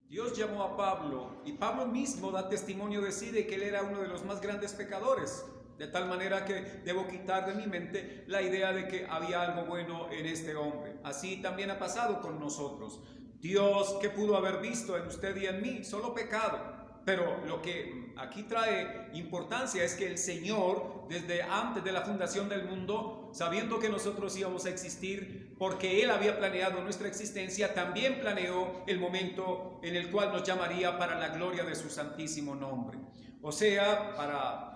Dios llamó a Pablo y Pablo mismo da testimonio de sí de que él era uno de los más grandes pecadores. De tal manera que debo quitar de mi mente la idea de que había algo bueno en este hombre. Así también ha pasado con nosotros. Dios, ¿qué pudo haber visto en usted y en mí? Solo pecado. Pero lo que aquí trae importancia es que el Señor, desde antes de la fundación del mundo, sabiendo que nosotros íbamos a existir, porque Él había planeado nuestra existencia, también planeó el momento en el cual nos llamaría para la gloria de su santísimo nombre. O sea, para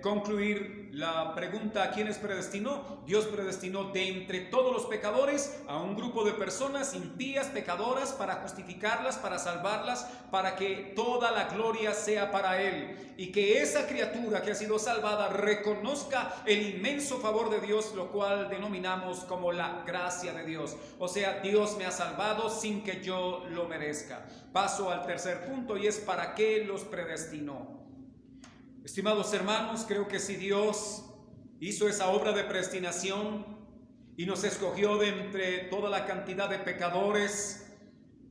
concluir la pregunta, ¿a quiénes predestinó? Dios predestinó de entre todos los pecadores a un grupo de personas impías, pecadoras, para justificarlas, para salvarlas, para que toda la gloria sea para Él y que esa criatura que ha sido salvada reconozca el inmenso favor de Dios, lo cual denominamos como la gracia de Dios. O sea, Dios me ha salvado sin que yo lo merezca. Paso al tercer punto y es ¿para qué los predestinó? Estimados hermanos, creo que si Dios hizo esa obra de predestinación y nos escogió de entre toda la cantidad de pecadores,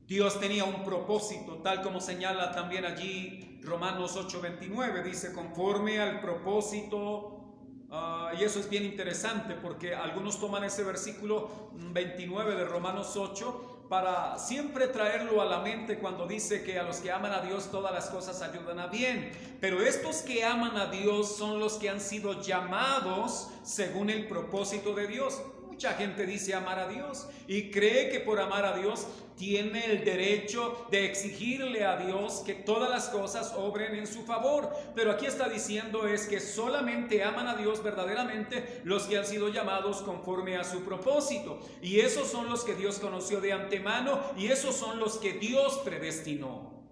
Dios tenía un propósito, tal como señala también allí Romanos 8:29, dice conforme al propósito. Y eso es bien interesante porque algunos toman ese versículo 29 de Romanos 8 para siempre traerlo a la mente cuando dice que a los que aman a Dios todas las cosas ayudan a bien. Pero estos que aman a Dios son los que han sido llamados según el propósito de Dios. Mucha gente dice amar a Dios y cree que por amar a Dios tiene el derecho de exigirle a Dios que todas las cosas obren en su favor. Pero aquí está diciendo es que solamente aman a Dios verdaderamente los que han sido llamados conforme a su propósito. Y esos son los que Dios conoció de antemano y esos son los que Dios predestinó.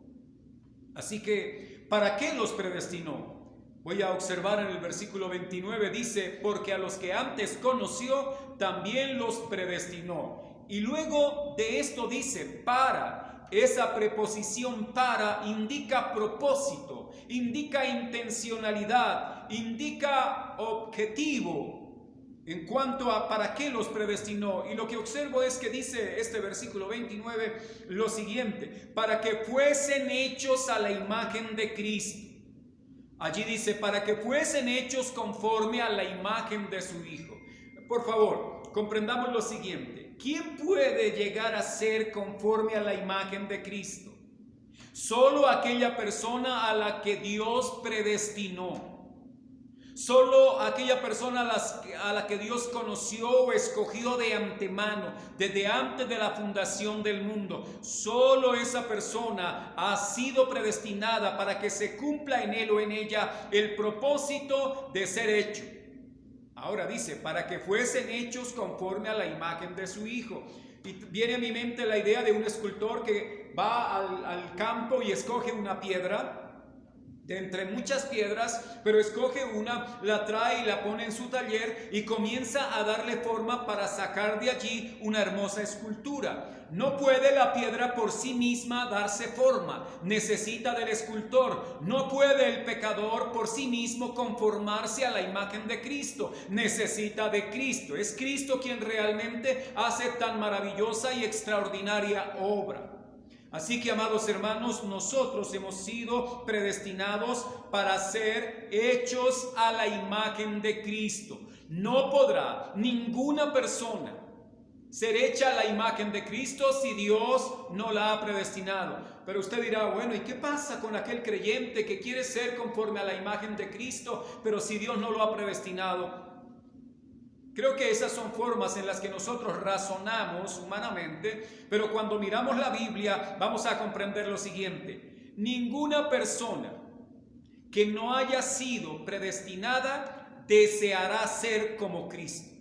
Así que, ¿para qué los predestinó? Voy a observar en el versículo 29, dice, porque a los que antes conoció, también los predestinó. Y luego de esto dice, para. Esa preposición para indica propósito, indica intencionalidad, indica objetivo en cuanto a para qué los predestinó. Y lo que observo es que dice este versículo 29 lo siguiente, para que fuesen hechos a la imagen de Cristo. Allí dice, para que fuesen hechos conforme a la imagen de su Hijo. Por favor, comprendamos lo siguiente. ¿Quién puede llegar a ser conforme a la imagen de Cristo? Solo aquella persona a la que Dios predestinó. Solo aquella persona a la que Dios conoció o escogió de antemano, desde antes de la fundación del mundo. Solo esa persona ha sido predestinada para que se cumpla en él o en ella el propósito de ser hecho. Ahora dice, para que fuesen hechos conforme a la imagen de su Hijo. Y viene a mi mente la idea de un escultor que va al campo y escoge una piedra de entre muchas piedras, pero escoge una, la trae y la pone en su taller y comienza a darle forma para sacar de allí una hermosa escultura. No puede la piedra por sí misma darse forma, necesita del escultor. No puede el pecador por sí mismo conformarse a la imagen de Cristo, necesita de Cristo. Es Cristo quien realmente hace tan maravillosa y extraordinaria obra. Así que, amados hermanos, nosotros hemos sido predestinados para ser hechos a la imagen de Cristo. No podrá ninguna persona ser hecha a la imagen de Cristo si Dios no la ha predestinado. Pero usted dirá, bueno, ¿y qué pasa con aquel creyente que quiere ser conforme a la imagen de Cristo, pero si Dios no lo ha predestinado? Creo que esas son formas en las que nosotros razonamos humanamente, pero cuando miramos la Biblia vamos a comprender lo siguiente. Ninguna persona que no haya sido predestinada deseará ser como Cristo.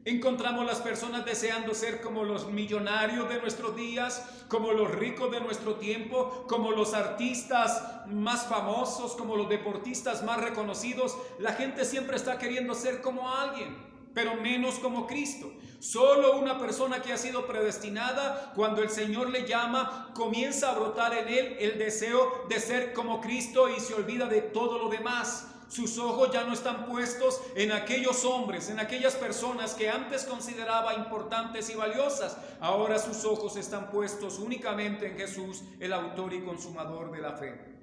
Encontramos las personas deseando ser como los millonarios de nuestros días, como los ricos de nuestro tiempo, como los artistas más famosos, como los deportistas más reconocidos. La gente siempre está queriendo ser como alguien, pero menos como Cristo. Solo una persona que ha sido predestinada, cuando el Señor le llama, comienza a brotar en él el deseo de ser como Cristo y se olvida de todo lo demás. Sus ojos ya no están puestos en aquellos hombres, en aquellas personas que antes consideraba importantes y valiosas. Ahora sus ojos están puestos únicamente en Jesús, el autor y consumador de la fe.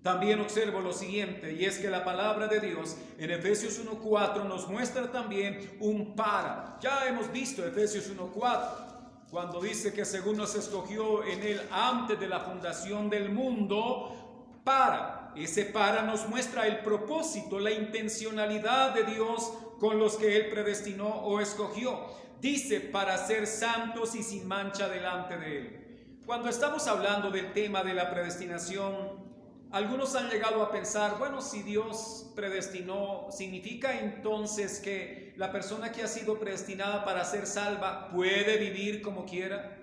También observo lo siguiente, y es que la palabra de Dios en Efesios 1:4 nos muestra también un para. Ya hemos visto Efesios 1:4, cuando dice que según nos escogió en él antes de la fundación del mundo, para. Ese para nos muestra el propósito, la intencionalidad de Dios con los que él predestinó o escogió. Dice, para ser santos y sin mancha delante de él. Cuando estamos hablando del tema de la predestinación, algunos han llegado a pensar, bueno, si Dios predestinó, ¿significa entonces que la persona que ha sido predestinada para ser salva puede vivir como quiera?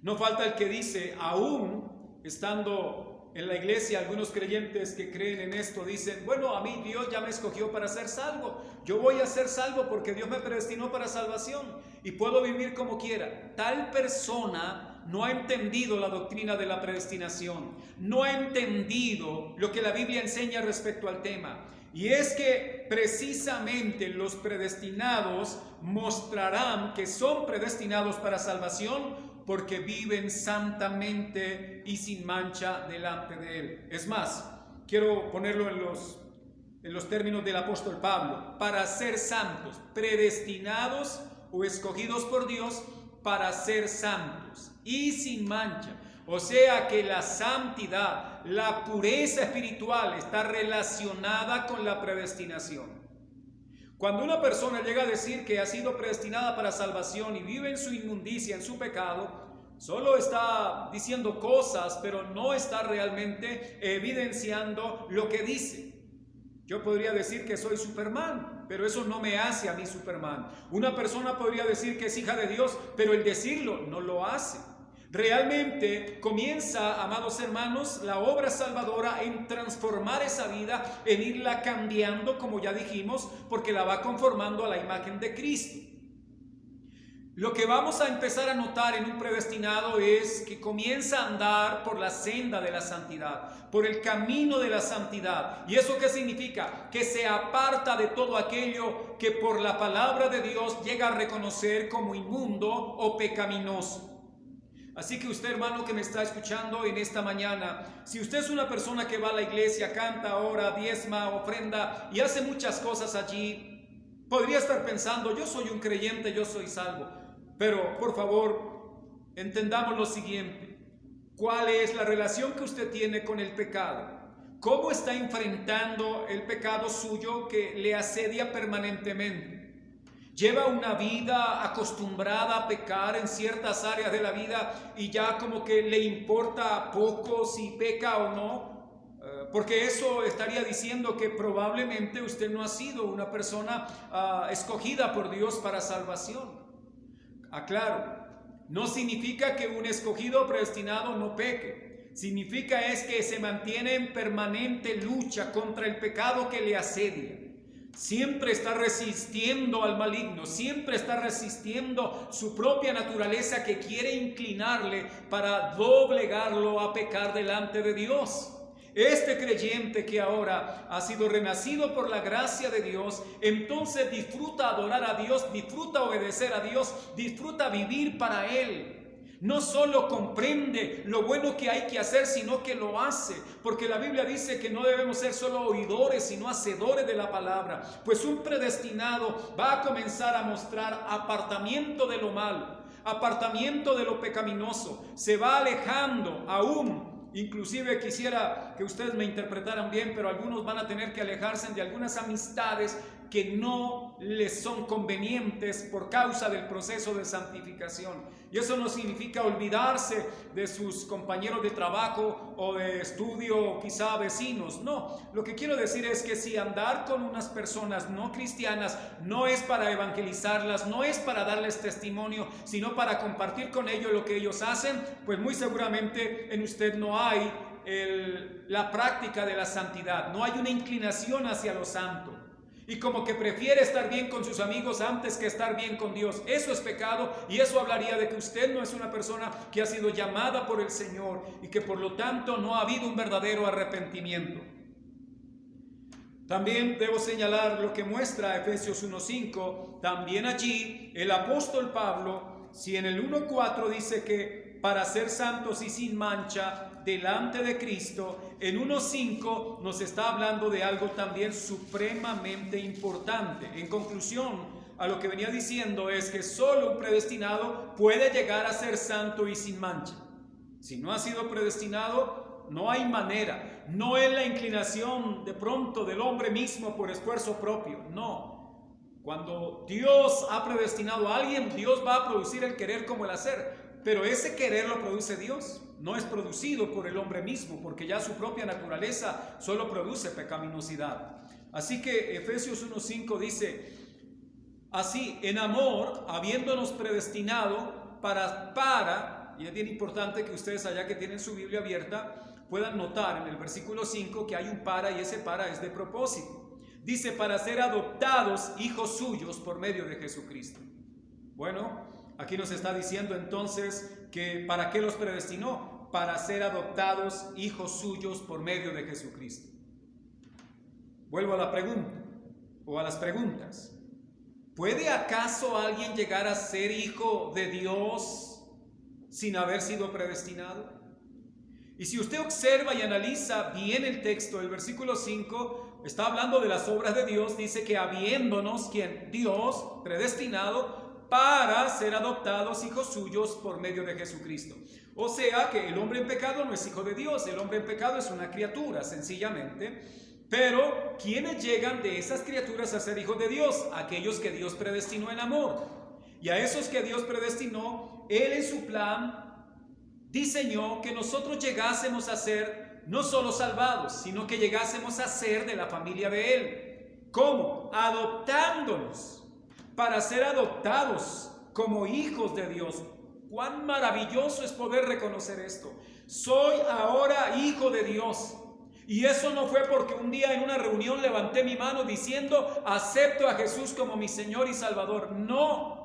No falta el que dice, aún estando en la iglesia, algunos creyentes que creen en esto dicen, bueno, a mí Dios ya me escogió para ser salvo. Yo voy a ser salvo porque Dios me predestinó para salvación y puedo vivir como quiera. Tal persona no ha entendido la doctrina de la predestinación, no ha entendido lo que la Biblia enseña respecto al tema. Y es que precisamente los predestinados mostrarán que son predestinados para salvación porque viven santamente y sin mancha delante de Él. Es más, quiero ponerlo en los términos del apóstol Pablo, para ser santos, predestinados o escogidos por Dios para ser santos y sin mancha. O sea que la santidad, la pureza espiritual está relacionada con la predestinación. Cuando una persona llega a decir que ha sido predestinada para salvación y vive en su inmundicia, en su pecado, solo está diciendo cosas, pero no está realmente evidenciando lo que dice. Yo podría decir que soy Superman, pero eso no me hace a mí Superman. Una persona podría decir que es hija de Dios, pero el decirlo no lo hace. Realmente comienza, amados hermanos, la obra salvadora en transformar esa vida, en irla cambiando, como ya dijimos, porque la va conformando a la imagen de Cristo. Lo que vamos a empezar a notar en un predestinado es que comienza a andar por la senda de la santidad, por el camino de la santidad. ¿Y eso qué significa? Que se aparta de todo aquello que por la palabra de Dios llega a reconocer como inmundo o pecaminoso. Así que usted, hermano, que me está escuchando en esta mañana, si usted es una persona que va a la iglesia, canta, ora, diezma, ofrenda y hace muchas cosas allí, podría estar pensando, yo soy un creyente, yo soy salvo. Pero, por favor, entendamos lo siguiente. ¿Cuál es la relación que usted tiene con el pecado? ¿Cómo está enfrentando el pecado suyo que le asedia permanentemente? Lleva una vida acostumbrada a pecar en ciertas áreas de la vida y ya como que le importa poco si peca o no, porque eso estaría diciendo que probablemente usted no ha sido una persona escogida por Dios para salvación. Aclaro, no significa que un escogido predestinado no peque. Significa es que se mantiene en permanente lucha contra el pecado que le asedia. Siempre está resistiendo al maligno, siempre está resistiendo su propia naturaleza que quiere inclinarle para doblegarlo a pecar delante de Dios. Este creyente que ahora ha sido renacido por la gracia de Dios, entonces disfruta adorar a Dios, disfruta obedecer a Dios, disfruta vivir para Él. No solo comprende lo bueno que hay que hacer, sino que lo hace. Porque la Biblia dice que no debemos ser solo oidores, sino hacedores de la palabra. Pues un predestinado va a comenzar a mostrar apartamiento de lo malo, apartamiento de lo pecaminoso. Se va alejando aún. Inclusive quisiera que ustedes me interpretaran bien, pero algunos van a tener que alejarse de algunas amistades que no les son convenientes por causa del proceso de santificación. Y eso no significa olvidarse de sus compañeros de trabajo o de estudio, o quizá vecinos. No, lo que quiero decir es que si andar con unas personas no cristianas no es para evangelizarlas, no es para darles testimonio, sino para compartir con ellos lo que ellos hacen, pues muy seguramente en usted no hay la práctica de la santidad, no hay una inclinación hacia lo santo. Y como que prefiere estar bien con sus amigos antes que estar bien con Dios. Eso es pecado y eso hablaría de que usted no es una persona que ha sido llamada por el Señor y que por lo tanto no ha habido un verdadero arrepentimiento. También debo señalar lo que muestra Efesios 1:5. También allí el apóstol Pablo, si en el 1:4 dice que para ser santos y sin mancha delante de Cristo, en 1:5 nos está hablando de algo también supremamente importante. En conclusión, a lo que venía diciendo es que solo un predestinado puede llegar a ser santo y sin mancha. Si no ha sido predestinado, no hay manera. No es la inclinación de pronto del hombre mismo por esfuerzo propio. No. Cuando Dios ha predestinado a alguien, Dios va a producir el querer como el hacer. Pero ese querer lo produce Dios. No es producido por el hombre mismo, porque ya su propia naturaleza solo produce pecaminosidad. Así que Efesios 1:5 dice: así, en amor, habiéndonos predestinado y es bien importante que ustedes allá que tienen su Biblia abierta puedan notar en el versículo 5 que hay un para, y ese para es de propósito. Dice: para ser adoptados hijos suyos por medio de Jesucristo. Bueno, aquí nos está diciendo entonces que ¿para qué los predestinó? Para ser adoptados hijos suyos por medio de Jesucristo. Vuelvo a la pregunta, o a las preguntas. ¿Puede acaso alguien llegar a ser hijo de Dios sin haber sido predestinado? Y si usted observa y analiza bien el texto, el versículo 5 está hablando de las obras de Dios. Dice que habiéndonos, ¿quién? Dios, predestinado para ser adoptados hijos suyos por medio de Jesucristo. O sea que el hombre en pecado no es hijo de Dios, el hombre en pecado es una criatura, sencillamente. Pero, ¿quiénes llegan de esas criaturas a ser hijos de Dios? Aquellos que Dios predestinó en amor. Y a esos que Dios predestinó, Él en su plan diseñó que nosotros llegásemos a ser no solo salvados, sino que llegásemos a ser de la familia de Él. ¿Cómo? Adoptándonos, para ser adoptados como hijos de Dios. ¡Cuán maravilloso es poder reconocer esto! Soy ahora hijo de Dios. Y eso no fue porque un día en una reunión levanté mi mano diciendo: acepto a Jesús como mi Señor y Salvador. No.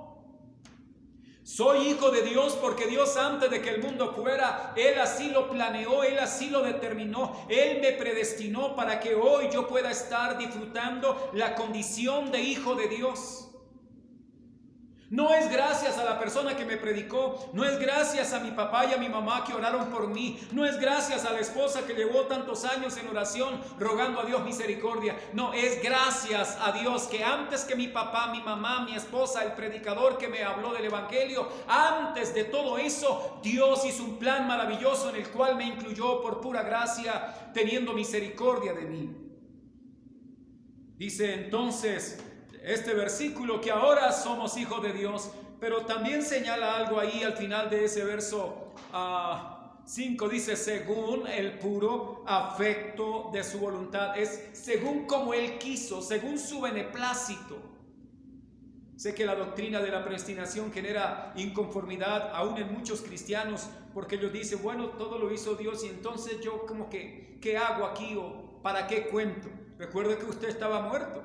Soy hijo de Dios porque Dios, antes de que el mundo fuera, Él así lo planeó, Él así lo determinó. Él me predestinó para que hoy yo pueda estar disfrutando la condición de hijo de Dios. No es gracias a la persona que me predicó, no es gracias a mi papá y a mi mamá que oraron por mí, no es gracias a la esposa que llevó tantos años en oración rogando a Dios misericordia. No, es gracias a Dios que antes que mi papá, mi mamá, mi esposa, el predicador que me habló del evangelio, antes de todo eso, Dios hizo un plan maravilloso en el cual me incluyó por pura gracia, teniendo misericordia de mí. Dice entonces este versículo que ahora somos hijos de Dios, pero también señala algo ahí al final de ese verso 5. Dice: según el puro afecto de su voluntad. Es según como Él quiso, según su beneplácito. Sé que la doctrina de la predestinación genera inconformidad aún en muchos cristianos, porque ellos dicen: bueno, todo lo hizo Dios, y entonces yo como que, ¿qué hago aquí o para qué cuento? Recuerde que usted estaba muerto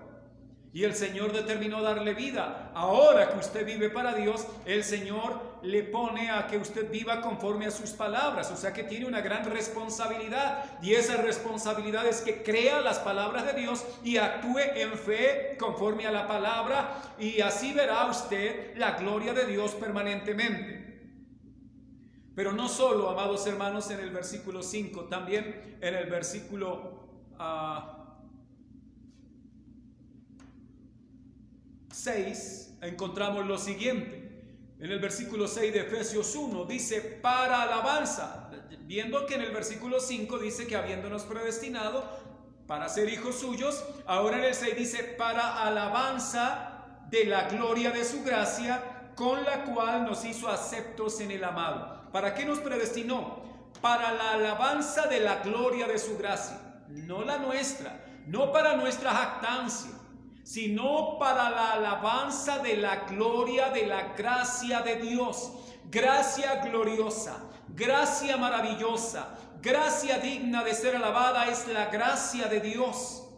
y el Señor determinó darle vida. Ahora que usted vive para Dios, el Señor le pone a que usted viva conforme a sus palabras. O sea que tiene una gran responsabilidad, y esa responsabilidad es que crea las palabras de Dios y actúe en fe conforme a la palabra, y así verá usted la gloria de Dios permanentemente. Pero no solo, amados hermanos, en el versículo 5, también en el versículo 6 encontramos lo siguiente. En el versículo 6 de Efesios 1 dice: para alabanza, viendo que en el versículo 5 dice que habiéndonos predestinado para ser hijos suyos, ahora en el 6 dice: para alabanza de la gloria de su gracia, con la cual nos hizo aceptos en el amado. ¿Para qué nos predestinó? Para la alabanza de la gloria de su gracia, no la nuestra, no para nuestra jactancia, sino para la alabanza de la gloria de la gracia de Dios. Gracia gloriosa, gracia maravillosa, gracia digna de ser alabada es la gracia de Dios.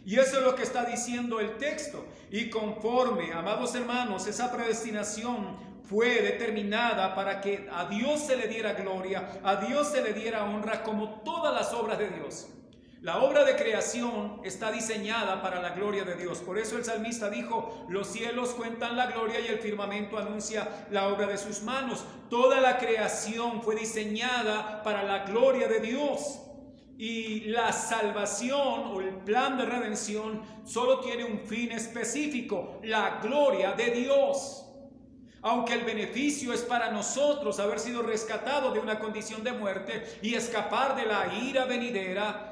Y eso es lo que está diciendo el texto. Y conforme, amados hermanos, esa predestinación fue determinada para que a Dios se le diera gloria, a Dios se le diera honra, como todas las obras de Dios. La obra de creación está diseñada para la gloria de Dios. Por eso el salmista dijo, los cielos cuentan la gloria y el firmamento anuncia la obra de sus manos. Toda la creación fue diseñada para la gloria de Dios. Y la salvación o el plan de redención solo tiene un fin específico, la gloria de Dios. Aunque el beneficio es para nosotros haber sido rescatados de una condición de muerte y escapar de la ira venidera,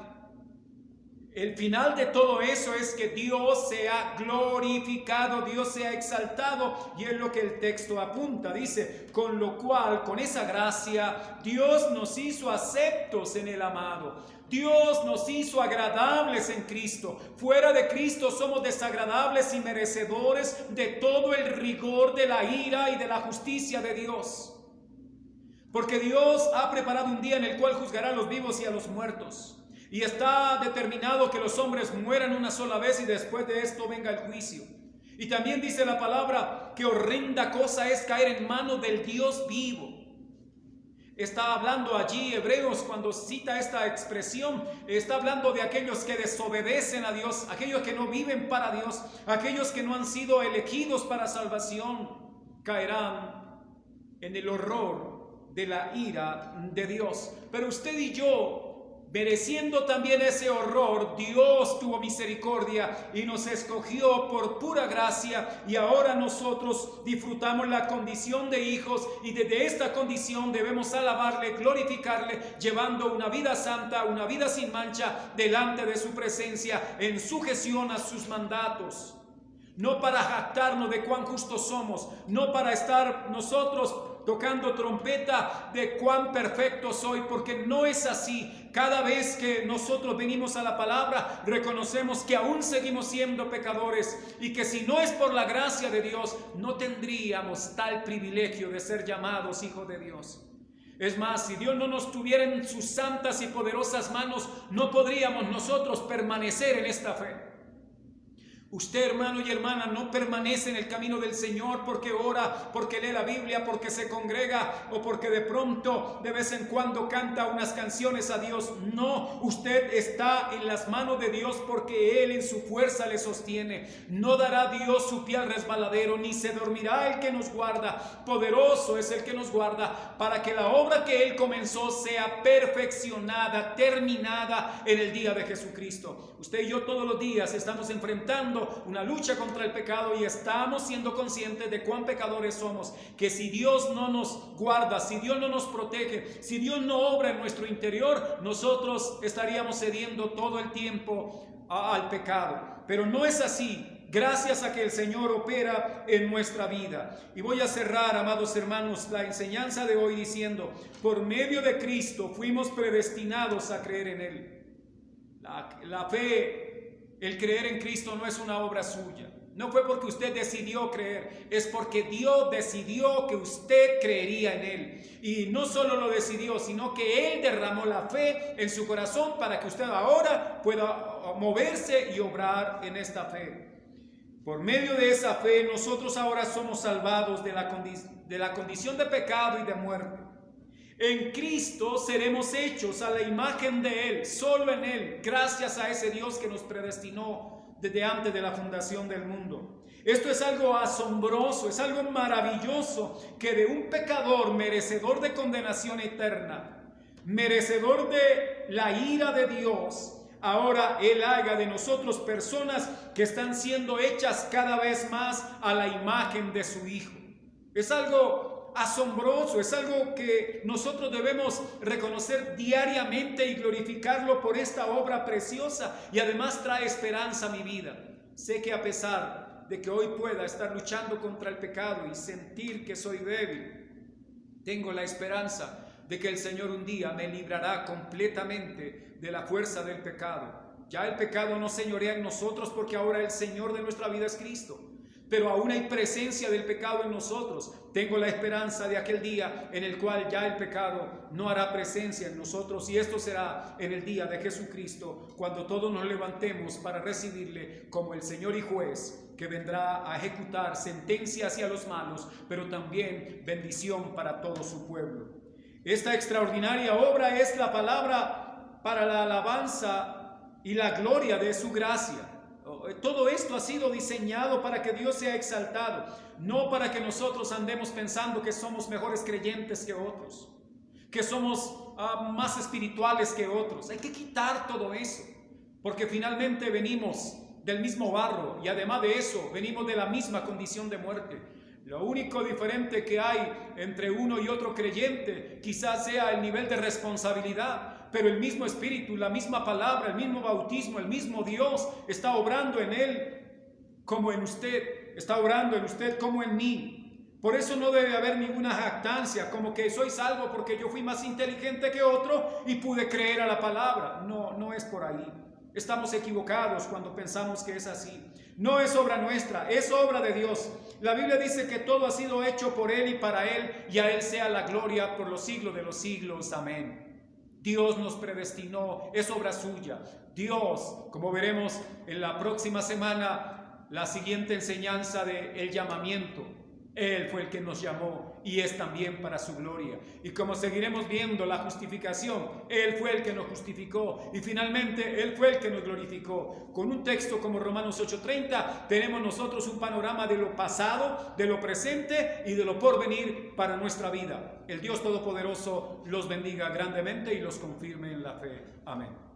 el final de todo eso es que Dios sea glorificado, Dios sea exaltado, y es lo que el texto apunta. Dice, con lo cual, con esa gracia, Dios nos hizo aceptos en el amado. Dios nos hizo agradables en Cristo. Fuera de Cristo somos desagradables y merecedores de todo el rigor de la ira y de la justicia de Dios. Porque Dios ha preparado un día en el cual juzgará a los vivos y a los muertos. Y está determinado que los hombres mueran una sola vez y después de esto venga el juicio. Y también dice la palabra que horrenda cosa es caer en manos del Dios vivo. Está hablando allí Hebreos cuando cita esta expresión, está hablando de aquellos que desobedecen a Dios, aquellos que no viven para Dios, aquellos que no han sido elegidos para salvación, caerán en el horror de la ira de Dios. Pero usted y yo, mereciendo también ese horror, Dios tuvo misericordia y nos escogió por pura gracia, y ahora nosotros disfrutamos la condición de hijos, y desde esta condición debemos alabarle, glorificarle, llevando una vida santa, una vida sin mancha delante de su presencia, en sujeción a sus mandatos. No para jactarnos de cuán justos somos, no para estar nosotros tocando trompeta de cuán perfecto soy, porque no es así. Cada vez que nosotros venimos a la palabra, reconocemos que aún seguimos siendo pecadores, y que si no es por la gracia de Dios, no tendríamos tal privilegio de ser llamados hijos de Dios. Es más, si Dios no nos tuviera en sus santas y poderosas manos, no podríamos nosotros permanecer en esta fe. Usted, hermano y hermana, no permanece en el camino del Señor porque ora, porque lee la Biblia, porque se congrega, o porque de pronto, de vez en cuando, canta unas canciones a Dios. No, usted está en las manos de Dios porque Él en su fuerza le sostiene. No dará Dios su pie al resbaladero, ni se dormirá el que nos guarda. Poderoso es el que nos guarda para que la obra que Él comenzó sea perfeccionada, terminada en el día de Jesucristo. Usted y yo todos los días estamos enfrentando una lucha contra el pecado, y estamos siendo conscientes de cuán pecadores somos, que si Dios no nos guarda, si Dios no nos protege, si Dios no obra en nuestro interior, nosotros estaríamos cediendo todo el tiempo al pecado. Pero no es así, gracias a que el Señor opera en nuestra vida. Y voy a cerrar, amados hermanos, la enseñanza de hoy diciendo, por medio de Cristo fuimos predestinados a creer en Él. La fe, el creer en Cristo, no es una obra suya. No fue porque usted decidió creer, es porque Dios decidió que usted creería en Él. Y no solo lo decidió, sino que Él derramó la fe en su corazón para que usted ahora pueda moverse y obrar en esta fe. Por medio de esa fe, nosotros ahora somos salvados de la condición de pecado y de muerte. En Cristo seremos hechos a la imagen de Él, solo en Él, gracias a ese Dios que nos predestinó desde antes de la fundación del mundo. Esto es algo asombroso, es algo maravilloso, que de un pecador merecedor de condenación eterna, merecedor de la ira de Dios, ahora Él haga de nosotros personas que están siendo hechas cada vez más a la imagen de su Hijo. Es algo asombroso, es algo que nosotros debemos reconocer diariamente y glorificarlo por esta obra preciosa, y además trae esperanza a mi vida. Sé que a pesar de que hoy pueda estar luchando contra el pecado y sentir que soy débil, tengo la esperanza de que el Señor un día me librará completamente de la fuerza del pecado. Ya el pecado no señorea en nosotros, porque ahora el Señor de nuestra vida es Cristo. Pero aún hay presencia del pecado en nosotros. Tengo la esperanza de aquel día en el cual ya el pecado no hará presencia en nosotros, y esto será en el día de Jesucristo, cuando todos nos levantemos para recibirle como el Señor y juez, que vendrá a ejecutar sentencia hacia los malos, pero también bendición para todo su pueblo. Esta extraordinaria obra es la palabra para la alabanza y la gloria de su gracia. Todo esto ha sido diseñado para que Dios sea exaltado, no para que nosotros andemos pensando que somos mejores creyentes que otros, que somos más espirituales que otros. Hay que quitar todo eso, porque finalmente venimos del mismo barro y además de eso venimos de la misma condición de muerte. Lo único diferente que hay entre uno y otro creyente quizás sea el nivel de responsabilidad, pero el mismo Espíritu, la misma palabra, el mismo bautismo, el mismo Dios está obrando en él como en usted, está obrando en usted como en mí. Por eso no debe haber ninguna jactancia, como que soy salvo porque yo fui más inteligente que otro y pude creer a la palabra. No, no es por ahí. Estamos equivocados cuando pensamos que es así. No es obra nuestra, es obra de Dios. La Biblia dice que todo ha sido hecho por Él y para Él, y a Él sea la gloria por los siglos de los siglos. Amén. Dios nos predestinó, es obra suya. Dios, como veremos en la próxima semana, la siguiente enseñanza del llamamiento. Él fue el que nos llamó y es también para su gloria. Y como seguiremos viendo la justificación, Él fue el que nos justificó y finalmente Él fue el que nos glorificó. Con un texto como Romanos 8:30 tenemos nosotros un panorama de lo pasado, de lo presente y de lo porvenir para nuestra vida. El Dios Todopoderoso los bendiga grandemente y los confirme en la fe. Amén.